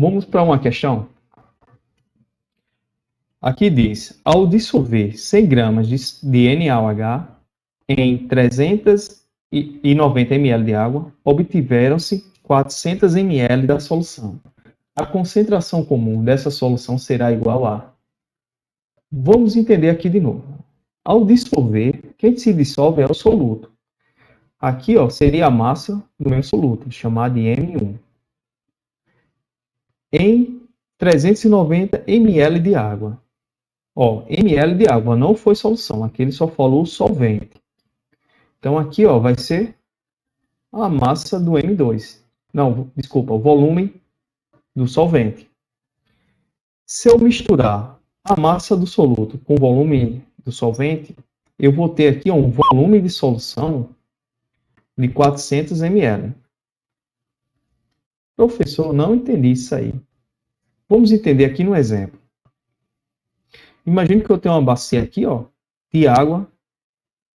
Vamos para uma questão. Aqui diz, ao dissolver 100 gramas de NaOH em 390 ml de água, obtiveram-se 400 ml da solução. A concentração comum dessa solução será igual a... Vamos entender aqui de novo. Ao dissolver, quem se dissolve é o soluto. Aqui seria a massa do meu soluto, chamada de M1. Em 390 ml de água. ml de água, não foi solução. Aqui ele só falou solvente. Então aqui vai ser a massa do M2. Não, desculpa, o volume do solvente. Se eu misturar a massa do soluto com o volume do solvente, eu vou ter aqui um volume de solução de 400 ml. Professor, não entendi isso aí. Vamos entender aqui no exemplo. Imagine que eu tenho uma bacia aqui, de água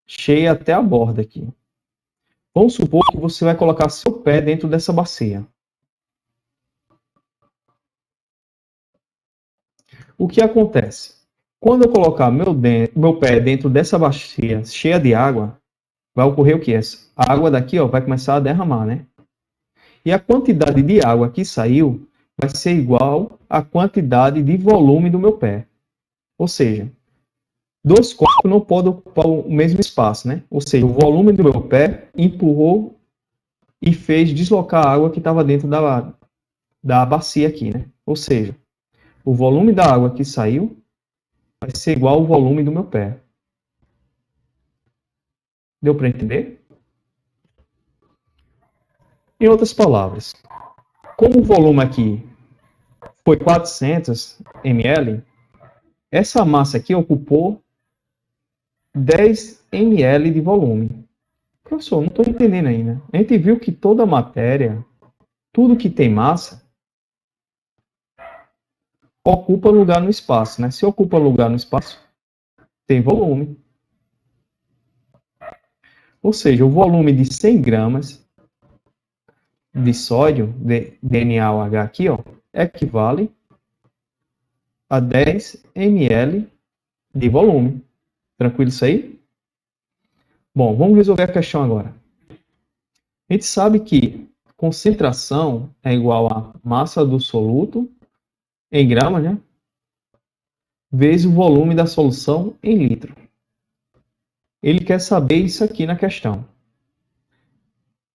cheia até a borda aqui. Vamos supor que você vai colocar seu pé dentro dessa bacia. O que acontece? Quando eu colocar meu pé dentro dessa bacia cheia de água, vai ocorrer o que? A água daqui vai começar a derramar, né? E a quantidade de água que saiu vai ser igual à quantidade de volume do meu pé. Ou seja, dois corpos não podem ocupar o mesmo espaço, né? Ou seja, o volume do meu pé empurrou e fez deslocar a água que estava dentro da bacia aqui, né? Ou seja, o volume da água que saiu vai ser igual ao volume do meu pé. Deu para entender? Em outras palavras, como o volume aqui foi 400 ml, essa massa aqui ocupou 10 ml de volume. Professor, não estou entendendo ainda. A gente viu que toda matéria, tudo que tem massa, ocupa lugar no espaço, né? Se ocupa lugar no espaço, tem volume. Ou seja, o volume de 100 gramas de sódio, de NaOH aqui, equivale a 10 ml de volume. Tranquilo isso aí? Bom, vamos resolver a questão agora. A gente sabe que concentração é igual a massa do soluto em gramas, né? Vezes o volume da solução em litro. Ele quer saber isso aqui na questão.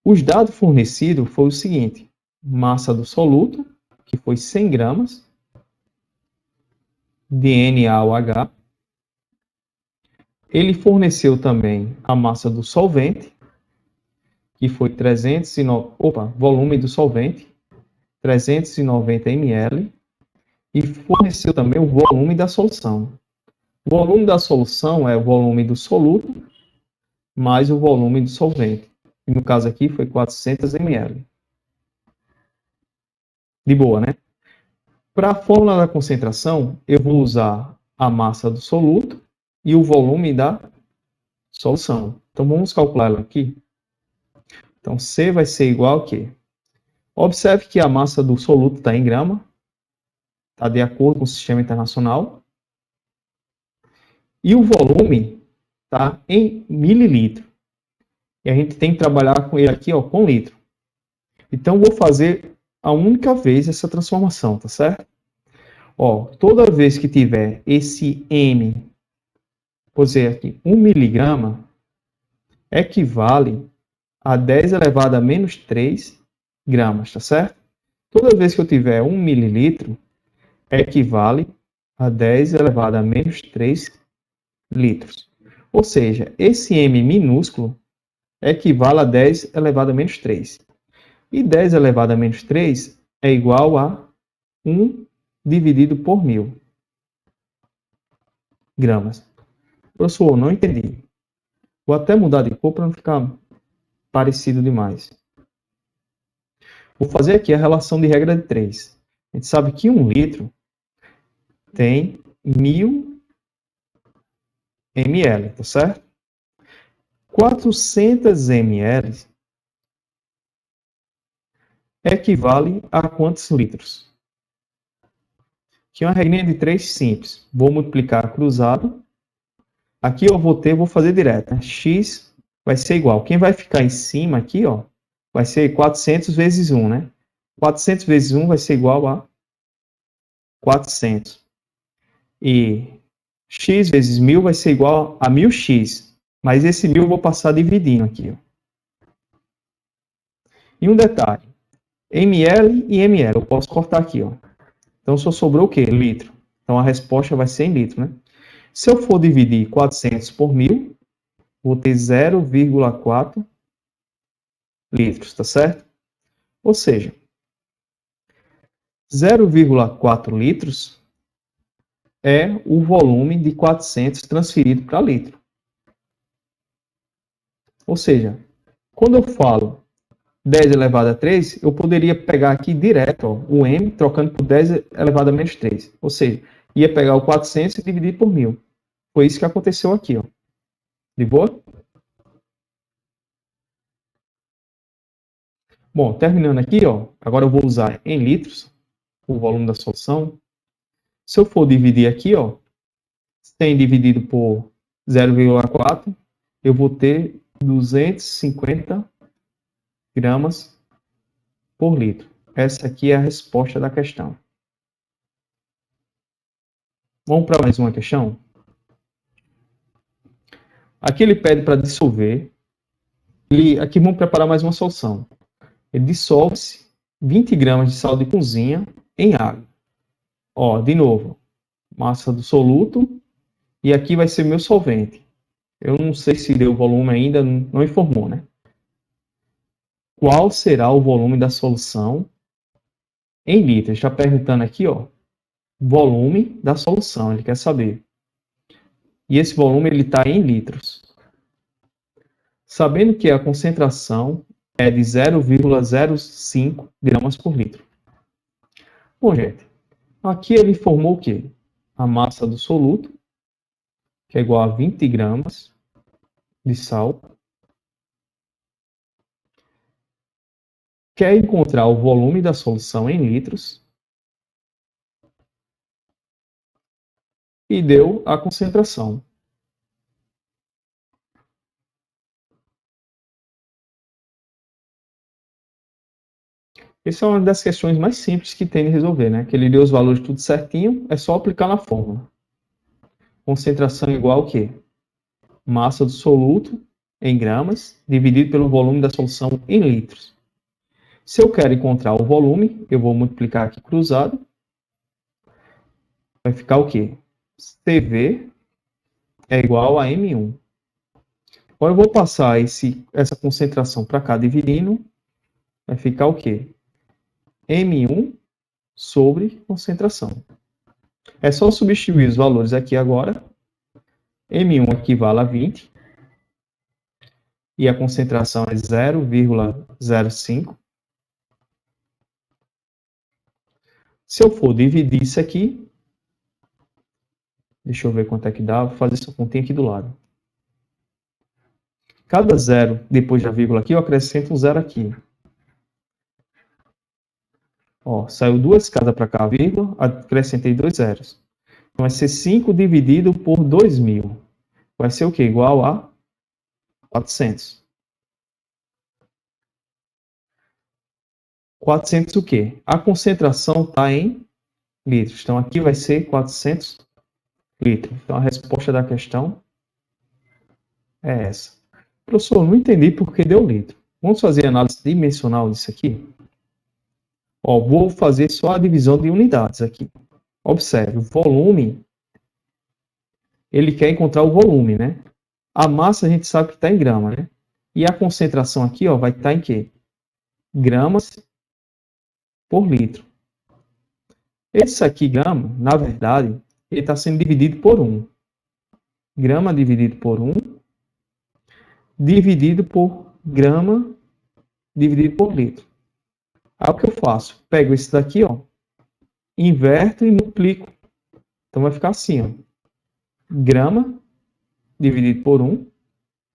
Os dados fornecidos foi o seguinte: massa do soluto, que foi 100 gramas de NaOH. Ele forneceu também a massa do solvente, que foi volume do solvente, 390 ml, e forneceu também o volume da solução. O volume da solução é o volume do soluto mais o volume do solvente. E no caso aqui foi 400 ml. De boa, né? Para a fórmula da concentração, eu vou usar a massa do soluto e o volume da solução. Então vamos calcular ela aqui. Então C vai ser igual a quê? Observe que a massa do soluto está em grama, está de acordo com o sistema internacional. E o volume está em mililitro. E a gente tem que trabalhar com ele aqui, com litro. Então, vou fazer a única vez essa transformação, tá certo? Toda vez que tiver esse M, vou dizer aqui, 1 miligrama, equivale a 10 elevado a menos 3 gramas, tá certo? Toda vez que eu tiver 1 mililitro, equivale a 10 elevado a menos 3 litros. Ou seja, esse M minúsculo equivale a 10 elevado a menos 3. E 10 elevado a menos 3 é igual a 1 dividido por 1000 gramas. Professor, não entendi. Vou até mudar de cor para não ficar parecido demais. Vou fazer aqui a relação de regra de 3. A gente sabe que 1 litro tem 1000 ml, tá certo? 400 ml equivale a quantos litros? Aqui é uma regrinha de 3 simples. Vou multiplicar cruzado. Aqui eu vou fazer direto, né? X vai ser igual. Quem vai ficar em cima aqui, ó, vai ser 400 vezes 1, né? 400 vezes 1 vai ser igual a 400. E x vezes 1000 vai ser igual a 1000x. Mas esse 1000 eu vou passar dividindo aqui, ó. E um detalhe. ml e ml. Eu posso cortar aqui, ó. Então só sobrou o quê? Litro. Então a resposta vai ser em litro, né? Se eu for dividir 400 por 1000, vou ter 0,4 litros, tá certo? Ou seja, 0,4 litros é o volume de 400 transferido para litro. Ou seja, quando eu falo 10 elevado a 3, eu poderia pegar aqui direto, ó, o m trocando por 10 elevado a menos 3. Ou seja, ia pegar o 400 e dividir por 1000. Foi isso que aconteceu aqui, ó. De boa? Bom, terminando aqui, ó, agora eu vou usar em litros o volume da solução. Se eu for dividir aqui, ó, 100 dividido por 0,4, eu vou ter 250 gramas por litro. Essa aqui é a resposta da questão. Vamos para mais uma questão? Aqui ele pede para dissolver. Aqui vamos preparar mais uma solução. Ele dissolve-se 20 gramas de sal de cozinha em água. Ó, de novo, massa do soluto. E aqui vai ser meu solvente. Eu não sei se deu volume ainda, não informou, né? Qual será o volume da solução em litros? Está perguntando aqui, ó, volume da solução, ele quer saber. E esse volume ele está em litros. Sabendo que a concentração é de 0,05 gramas por litro. Bom, gente, aqui ele informou o quê? A massa do soluto, que é igual a 20 gramas de sal. Quer encontrar o volume da solução em litros. E deu a concentração. Essa é uma das questões mais simples que tem de resolver, né? Que ele deu os valores tudo certinho, é só aplicar na fórmula. Concentração igual ao quê? Massa do soluto em gramas, dividido pelo volume da solução em litros. Se eu quero encontrar o volume, eu vou multiplicar aqui cruzado. Vai ficar o quê? CV é igual a M1. Agora eu vou passar essa concentração para cá dividindo. Vai ficar o quê? M1 sobre concentração. É só substituir os valores aqui agora. M1 equivale a 20. E a concentração é 0,05. Se eu for dividir isso aqui, deixa eu ver quanto é que dá, vou fazer essa continha aqui do lado. Cada zero depois da vírgula aqui, eu acrescento um zero aqui. Ó, saiu duas casas para cá, vírgula, acrescentei dois zeros. Então vai ser 5 dividido por 2.000. Vai ser o quê? Igual a 400. 400 o quê? A concentração está em litros. Então aqui vai ser 400 litros. Então a resposta da questão é essa. Professor, não entendi por que deu litro. Vamos fazer análise dimensional disso aqui? Ó, vou fazer só a divisão de unidades aqui. Observe, o volume, ele quer encontrar o volume, né? A massa a gente sabe que está em grama, né? E a concentração aqui, ó, vai estar em quê? Gramas por litro. Esse aqui, grama, na verdade, ele está sendo dividido por 1. Grama dividido por 1, dividido por grama, dividido por litro. Aí o que eu faço? Pego esse daqui, ó, inverto e multiplico. Então vai ficar assim, ó. Grama dividido por 1,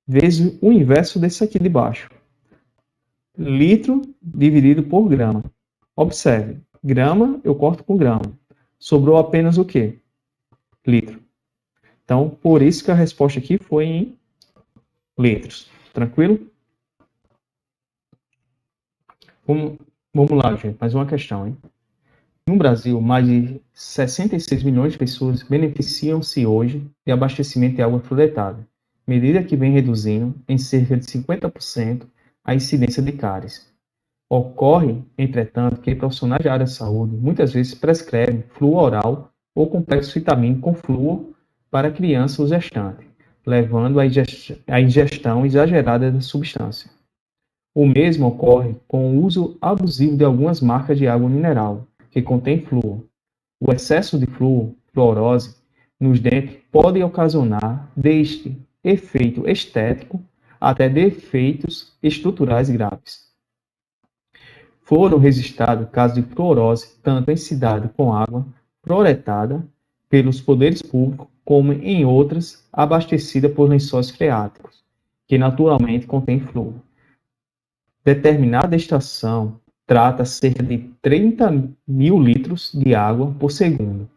vezes o inverso desse aqui de baixo. Litro dividido por grama. Observe, grama eu corto com grama. sobrou apenas o quê? Litro. Então, por isso que a resposta aqui foi em litros. Tranquilo? Vamos lá, gente. Mais uma questão, hein? No Brasil, mais de 66 milhões de pessoas beneficiam-se hoje de abastecimento de água fluoretada, medida que vem reduzindo em cerca de 50% a incidência de cáries. Ocorre, entretanto, que profissionais da área de saúde muitas vezes prescrevem flúor oral ou complexo vitamínico com flúor para criança ou gestante, levando à ingestão exagerada da substância. O mesmo ocorre com o uso abusivo de algumas marcas de água mineral, que contém flúor. O excesso de fluorose nos dentes pode ocasionar desde efeito estético até defeitos estruturais graves. Foram registrados casos de fluorose tanto em cidade com água fluoretada pelos poderes públicos como em outras abastecidas por lençóis freáticos, que naturalmente contêm flúor. Determinada estação trata cerca de 30 mil litros de água por segundo.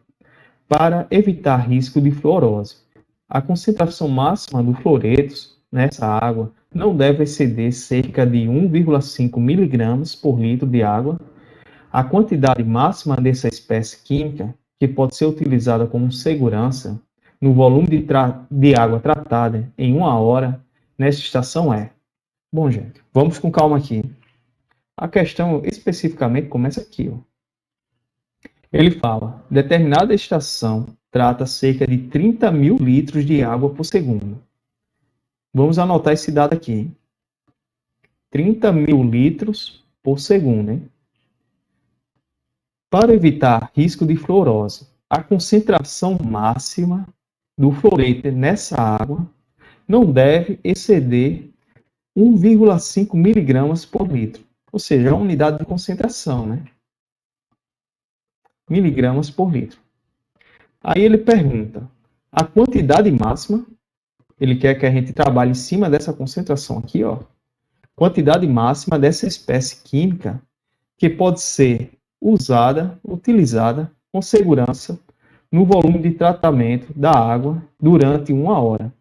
Para evitar risco de fluorose, a concentração máxima do fluoretos nessa água não deve exceder cerca de 1,5 miligramas por litro de água. A quantidade máxima dessa espécie química, que pode ser utilizada como segurança no volume de água tratada em 1 hora nessa estação é. Bom, gente, vamos com calma aqui. A questão especificamente começa aqui. Ó. Ele fala, determinada estação trata cerca de 30 mil litros de água por segundo. Vamos anotar esse dado aqui. 30 mil litros por segundo. Hein? Para evitar risco de fluorose, a concentração máxima do fluoreto nessa água não deve exceder 1,5 miligramas por litro. Ou seja, a unidade de concentração, né? Miligramas por litro. Aí ele pergunta, a quantidade máxima, ele quer que a gente trabalhe em cima dessa concentração aqui, ó. Quantidade máxima dessa espécie química que pode ser utilizada com segurança no volume de tratamento da água durante 1 hora.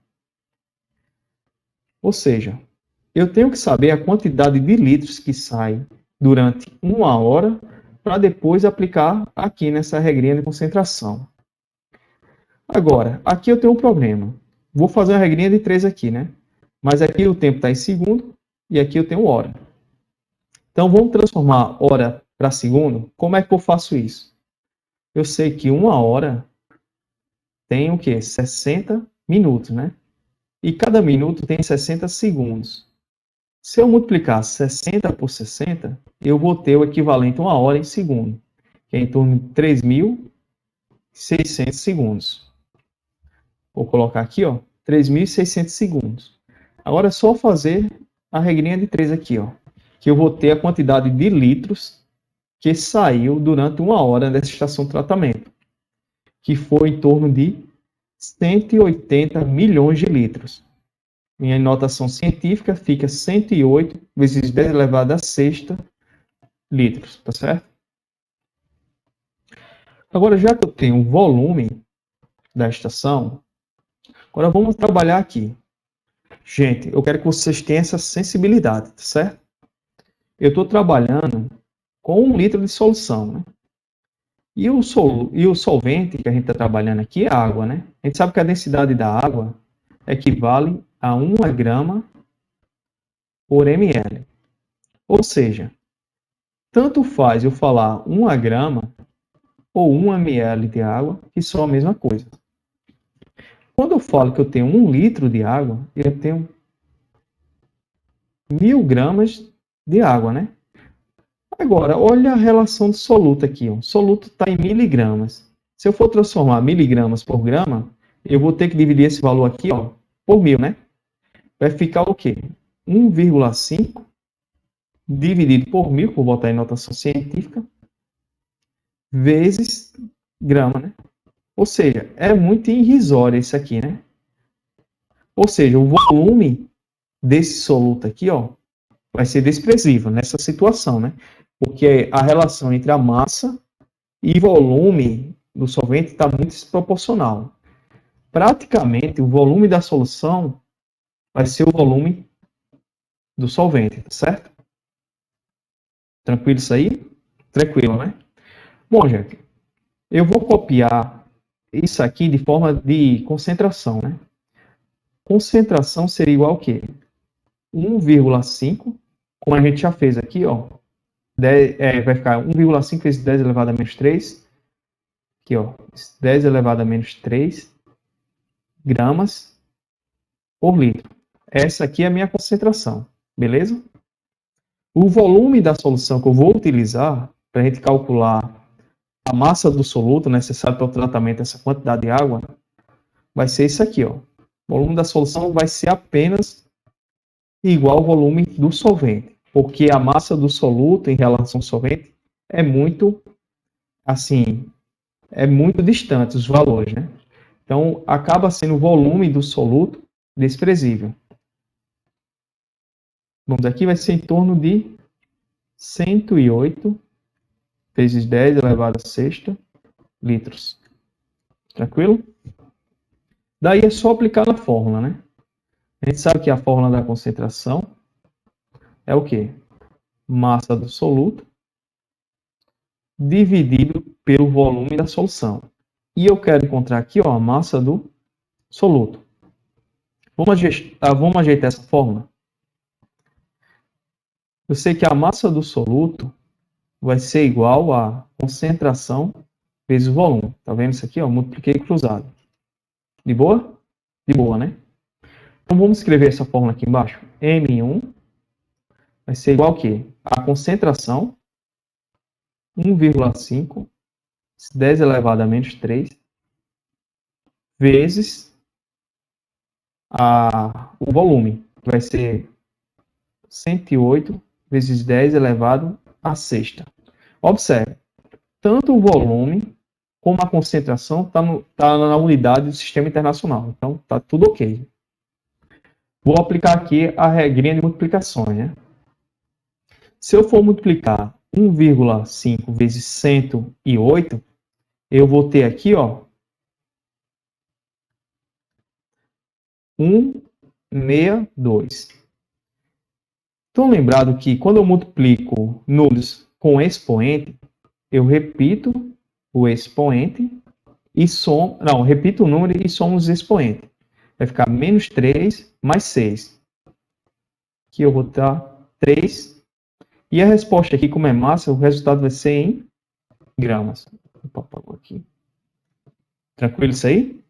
Ou seja, eu tenho que saber a quantidade de litros que sai durante 1 hora para depois aplicar aqui nessa regrinha de concentração. Agora, aqui eu tenho um problema. Vou fazer a regrinha de 3 aqui, né? Mas aqui o tempo está em segundo e aqui eu tenho hora. Então, vamos transformar hora para segundo. Como é que eu faço isso? Eu sei que 1 hora tem o quê? 60 minutos, né? E cada minuto tem 60 segundos. Se eu multiplicar 60 por 60, eu vou ter o equivalente a 1 hora em segundo, que é em torno de 3.600 segundos. Vou colocar aqui, ó, 3.600 segundos. Agora é só fazer a regrinha de 3 aqui, ó, que eu vou ter a quantidade de litros que saiu durante 1 hora dessa estação de tratamento, que foi em torno de 180 milhões de litros. Minha notação científica fica 108 vezes 10 elevado a sexta litros, tá certo? Agora, já que eu tenho o volume da estação, agora vamos trabalhar aqui. Gente, eu quero que vocês tenham essa sensibilidade, tá certo? Eu estou trabalhando com 1 litro de solução, né? E o solvente que a gente está trabalhando aqui é água, né? A gente sabe que a densidade da água equivale a 1 grama por ml. Ou seja, tanto faz eu falar 1 grama ou 1 ml de água, que são a mesma coisa. Quando eu falo que eu tenho 1 litro de água, eu tenho 1.000 gramas de água, né? Agora, olha a relação do soluto aqui. O soluto está em miligramas. Se eu for transformar miligramas por grama, eu vou ter que dividir esse valor aqui, ó, por 1.000, né? Vai ficar o quê? 1,5 dividido por 1.000, vou botar em notação científica, vezes grama, né? Ou seja, é muito irrisório isso aqui, né? Ou seja, o volume desse soluto aqui, ó, vai ser desprezível nessa situação, né? Porque a relação entre a massa e volume do solvente está muito desproporcional. Praticamente, o volume da solução vai ser o volume do solvente, certo? Tranquilo isso aí? Tranquilo, né? Bom, gente, eu vou copiar isso aqui de forma de concentração, né? Concentração seria igual ao quê? 1,5, como a gente já fez aqui, ó. Vai ficar 1,5 vezes 10 elevado a menos 3. Aqui, ó. 10 elevado a menos 3 gramas por litro. Essa aqui é a minha concentração, beleza? O volume da solução que eu vou utilizar para a gente calcular a massa do soluto necessário para o tratamento dessa quantidade de água vai ser isso aqui, ó. O volume da solução vai ser apenas igual ao volume do solvente, porque a massa do soluto em relação ao solvente é muito, assim, é muito distante os valores, né? Então, acaba sendo o volume do soluto desprezível. Vamos aqui, vai ser em torno de 108 vezes 10 elevado a sexta litros. Tranquilo? Daí é só aplicar na fórmula, né? A gente sabe que a fórmula da concentração é o quê? Massa do soluto dividido pelo volume da solução. E eu quero encontrar aqui, ó, a massa do soluto. Vamos ajeitar essa fórmula? Eu sei que a massa do soluto vai ser igual a concentração vezes o volume. Tá vendo isso aqui? Ó, multipliquei cruzado. De boa? De boa, né? Então vamos escrever essa fórmula aqui embaixo. M1 vai ser igual a quê? A concentração 1,5 10 elevado a menos 3 vezes o volume, que vai ser 108 vezes 10 elevado a sexta. Observe, tanto o volume como a concentração está na unidade do sistema internacional. Então, está tudo ok. Vou aplicar aqui a regrinha de multiplicações, né? Se eu for multiplicar 1,5 vezes 108, eu vou ter aqui, ó, 162. Estão lembrado que quando eu multiplico números com expoente, eu repito o expoente e repito o número e somo os expoentes. Vai ficar menos 3 mais 6. Aqui eu vou botar 3. E a resposta aqui, como é massa, o resultado vai ser em gramas. Opa, apagou aqui. Tranquilo isso aí?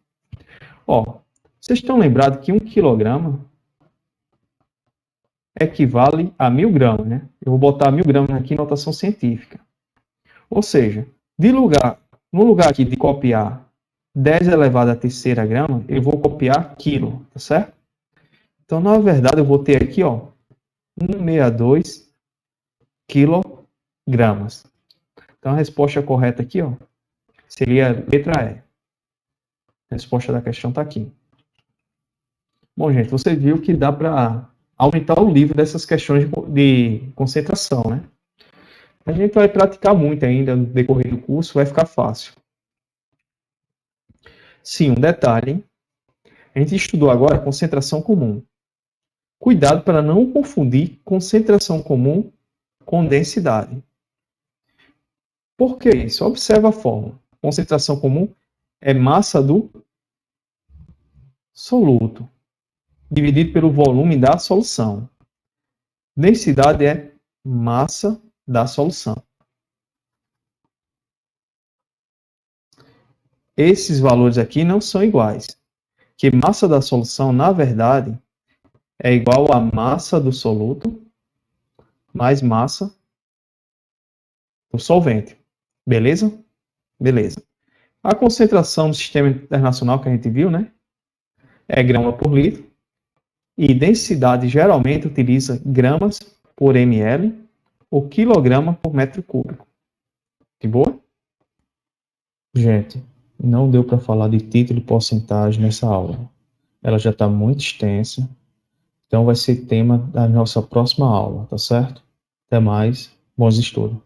Ó, vocês estão lembrados que 1 quilograma equivale a 1000 gramas, né? Eu vou botar 1000 gramas aqui em notação científica. Ou seja, no lugar aqui de copiar 10 elevado à terceira grama, eu vou copiar quilo, tá certo? Então, na verdade, eu vou ter aqui, ó, 162 quilogramas. Então, a resposta correta aqui, ó, seria a letra E. A resposta da questão está aqui. Bom, gente, você viu que dá para aumentar o nível dessas questões de concentração, né? A gente vai praticar muito ainda no decorrer do curso, vai ficar fácil. Sim, um detalhe, hein? A gente estudou agora a concentração comum. Cuidado para não confundir concentração comum com densidade. Por que isso? Observa a fórmula. Concentração comum é massa do soluto dividido pelo volume da solução. Densidade é massa da solução. Esses valores aqui não são iguais, que massa da solução, na verdade, é igual a massa do soluto mais massa do solvente. Beleza? Beleza. A concentração do sistema internacional que a gente viu, né, é grama por litro. E densidade geralmente utiliza gramas por ml ou quilograma por metro cúbico. De boa? Gente, não deu para falar de título e porcentagem nessa aula. Ela já está muito extensa. Então vai ser tema da nossa próxima aula, tá certo? Até mais. Bons estudos.